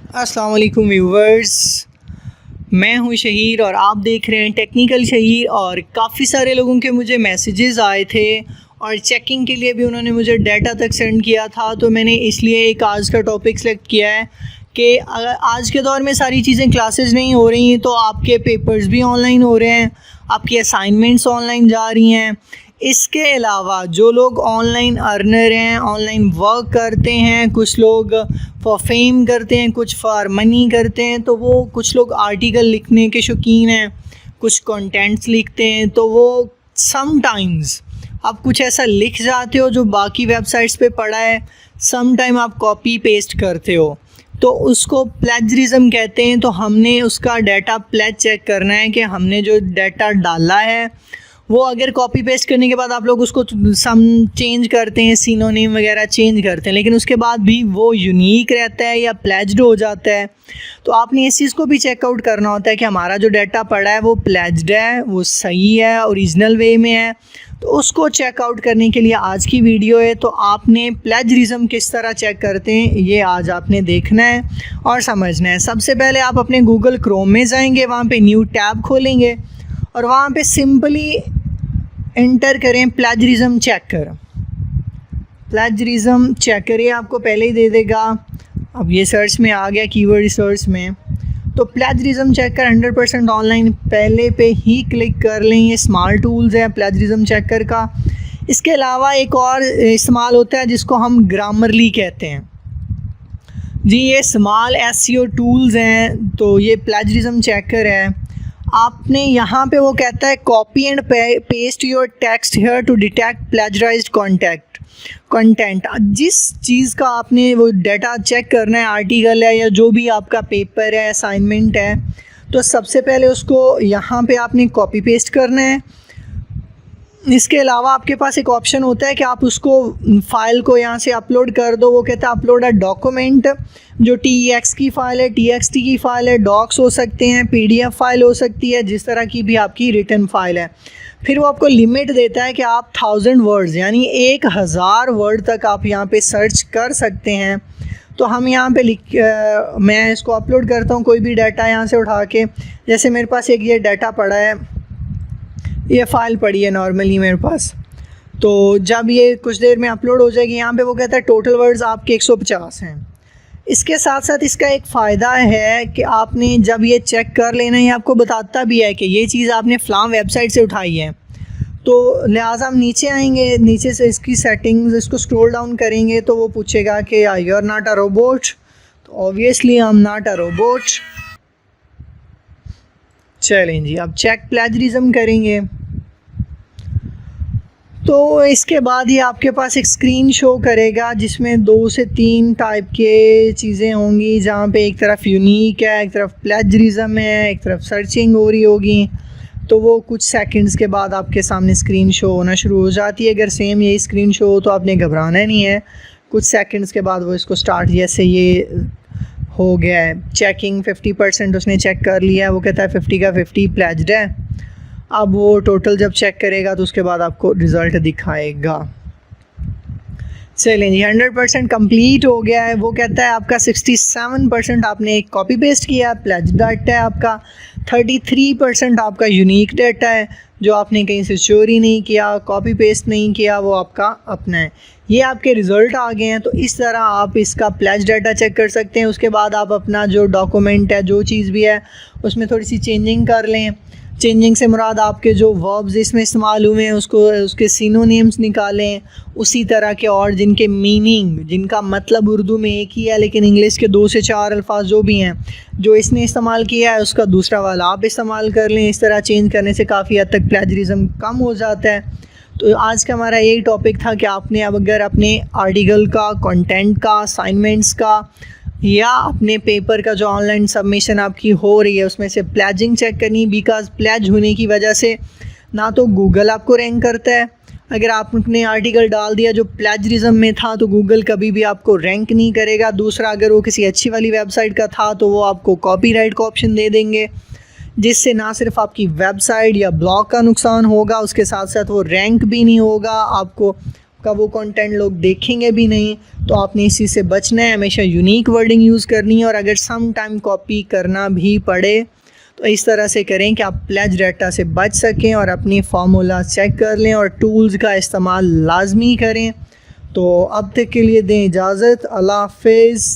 अस्सलाम वालेकुम व्यूवर्स, मैं हूं शहीर और आप देख रहे हैं टेक्निकल शहीर। और काफ़ी सारे लोगों के मुझे मैसेजेस आए थे और चेकिंग के लिए भी उन्होंने मुझे डाटा तक सेंड किया था। तो मैंने इसलिए एक आज का टॉपिक सेलेक्ट किया है कि आज के दौर में सारी चीज़ें क्लासेस नहीं हो रही हैं तो आपके पेपर्स भी ऑनलाइन हो रहे हैं, आपकी असाइनमेंट्स ऑनलाइन जा रही हैं। इसके अलावा जो लोग ऑनलाइन अर्नर हैं, ऑनलाइन वर्क करते हैं, कुछ लोग फॉर फेम करते हैं, कुछ फॉर मनी करते हैं, तो वो कुछ लोग आर्टिकल लिखने के शौकीन हैं, कुछ कंटेंट्स लिखते हैं। तो वो समटाइम्स आप कुछ ऐसा लिख जाते हो जो बाकी वेबसाइट्स पे पड़ा है, समटाइम आप कॉपी पेस्ट करते हो, तो उसको प्लेजरिज्म कहते हैं। तो हमने उसका डाटा प्लेज चेक करना है कि हमने जो डाटा डाला है वो अगर कॉपी पेस्ट करने के बाद आप लोग उसको सम चेंज करते हैं, सिनोनिम वगैरह चेंज करते हैं, लेकिन उसके बाद भी वो यूनिक रहता है या प्लेज्ड हो जाता है। तो आपने इस चीज़ को भी चेकआउट करना होता है कि हमारा जो डाटा पड़ा है वो प्लेज्ड है, वो सही है, ओरिजिनल वे में है। तो उसको चेकआउट करने के लिए आज की वीडियो है। तो आपने प्लेजरिज्म किस तरह चेक करते हैं ये आज आपने देखना है और समझना है। सबसे पहले आप अपने गूगल क्रोम में जाएंगे, वहाँ पे न्यू टैब खोलेंगे और वहाँ पे सिंपली एंटर करें प्लेजरिज्म चेकर। प्लेजरिज्म चेकर ये आपको पहले ही दे देगा। अब ये सर्च में आ गया, कीवर्ड रिसर्च में, तो प्लेजरिज्म चेकर 100% ऑनलाइन पहले पे ही क्लिक कर लें। ये स्मॉल टूल्स है प्लेजरिज्म चेकर का। इसके अलावा एक और इस्तेमाल होता है जिसको हम ग्रामरली कहते हैं जी। ये स्मॉल SEO टूल्स हैं, तो ये प्लेजरिज्म चेकर है। आपने यहाँ पे वो कहता है copy and paste your text here to detect plagiarized content. जिस चीज़ का आपने वो डाटा चेक करना है, आर्टिकल है या जो भी आपका पेपर है, असाइनमेंट है, तो सबसे पहले उसको यहाँ पे आपने कॉपी पेस्ट करना है। इसके अलावा आपके पास एक ऑप्शन होता है कि आप उसको फ़ाइल को यहाँ से अपलोड कर दो। वो कहता है अपलोड अ डॉक्यूमेंट, जो TX की फ़ाइल है, TXT की फ़ाइल है, डॉक्स हो सकते हैं, PDF फ़ाइल हो सकती है, जिस तरह की भी आपकी रिटन फ़ाइल है। फिर वो आपको लिमिट देता है कि आप 1000 वर्ड्स यानी 1000 वर्ड तक आप यहाँ पे सर्च कर सकते हैं। तो हम यहाँ पे मैं इसको अपलोड करता हूँ कोई भी डाटा यहाँ से उठा के। जैसे मेरे पास एक ये डाटा पड़ा है, ये फ़ाइल पड़ी है नॉर्मली मेरे पास। तो जब ये कुछ देर में अपलोड हो जाएगी, यहाँ पे वो कहता है टोटल वर्ड्स आपके 150 हैं। इसके साथ साथ इसका एक फ़ायदा है कि आपने जब ये चेक कर लेना, ये आपको बताता भी है कि ये चीज़ आपने फ़लाँ वेबसाइट से उठाई है। तो लिहाजा हम नीचे आएंगे, नीचे से इसकी सेटिंग्स, इसको स्क्रॉल डाउन करेंगे तो वो पूछेगा कि you are not a robot. तो obviously I am not a robot. चलें जी, अब चेक प्लेजरिज्म करेंगे। तो इसके बाद ही आपके पास एक स्क्रीन शो करेगा जिसमें 2 से 3 टाइप के चीज़ें होंगी, जहाँ पे एक तरफ यूनिक है, एक तरफ प्लेजरिज्म है, एक तरफ सर्चिंग हो रही होगी। तो वो कुछ सेकंड्स के बाद आपके सामने स्क्रीन शो होना शुरू हो जाती है। अगर सेम यही स्क्रीन शो हो तो आपने घबराना नहीं है, कुछ सेकंड्स के बाद वो इसको स्टार्ट, जैसे ये हो गया है चेकिंग 50% उसने चेक कर लिया है, वो कहता है 50 का 50 प्लेज्ड है। अब वो टोटल जब चेक करेगा तो उसके बाद आपको रिज़ल्ट दिखाएगा। चलें जी, 100% कंप्लीट हो गया है। वो कहता है आपका 67% आपने एक कॉपी पेस्ट किया, प्लेज्ड डाटा है आपका। 33% आपका यूनिक डाटा है जो आपने कहीं से चोरी नहीं किया, कॉपी पेस्ट नहीं किया, वो आपका अपना है। ये आपके रिज़ल्ट आ गए हैं। तो इस तरह आप इसका प्लेज डाटा चेक कर सकते हैं। उसके बाद आप अपना जो डॉक्यूमेंट है, जो चीज़ भी है, उसमें थोड़ी सी चेंजिंग कर लें। चेंजिंग से मुराद आपके जो वर्ब्स इसमें इस्तेमाल हुए हैं उसके सिनोनिम्स निकालें, उसी तरह के और जिनके मीनिंग, जिनका मतलब उर्दू में एक ही है लेकिन इंग्लिश के 2 से 4 अल्फाज जो भी हैं, जो इसने इस्तेमाल किया है उसका दूसरा वाला आप इस्तेमाल कर लें। इस तरह चेंज करने से काफ़ी हद तक प्लेजरिज्म कम हो जाता है। तो आज का हमारा यही टॉपिक था कि आपने अब अगर अपने आर्टिकल का, कंटेंट का, असाइनमेंट्स का या अपने पेपर का जो ऑनलाइन सबमिशन आपकी हो रही है उसमें से प्लेजिंग चेक करनी, बिकॉज प्लेज होने की वजह से ना तो गूगल आपको रैंक करता है। अगर आपने आर्टिकल डाल दिया जो प्लेजरिज्म में था तो गूगल कभी भी आपको रैंक नहीं करेगा। दूसरा, अगर वो किसी अच्छी वाली वेबसाइट का था तो वो आपको कॉपीराइट का ऑप्शन दे देंगे, जिससे ना सिर्फ आपकी वेबसाइट या ब्लॉग का नुकसान होगा, उसके साथ साथ वो रैंक भी नहीं होगा, आपको आपका वो कंटेंट लोग देखेंगे भी नहीं। तो आपने इस चीज़ से बचना है, हमेशा यूनिक वर्डिंग यूज़ करनी है, और अगर सम टाइम कॉपी करना भी पड़े तो इस तरह से करें कि आप प्लेज डाटा से बच सकें और अपनी फार्मूला चेक कर लें और टूल्स का इस्तेमाल लाजमी करें। तो अब तक के लिए दें इजाज़त, अल्लाह हाफ़िज़।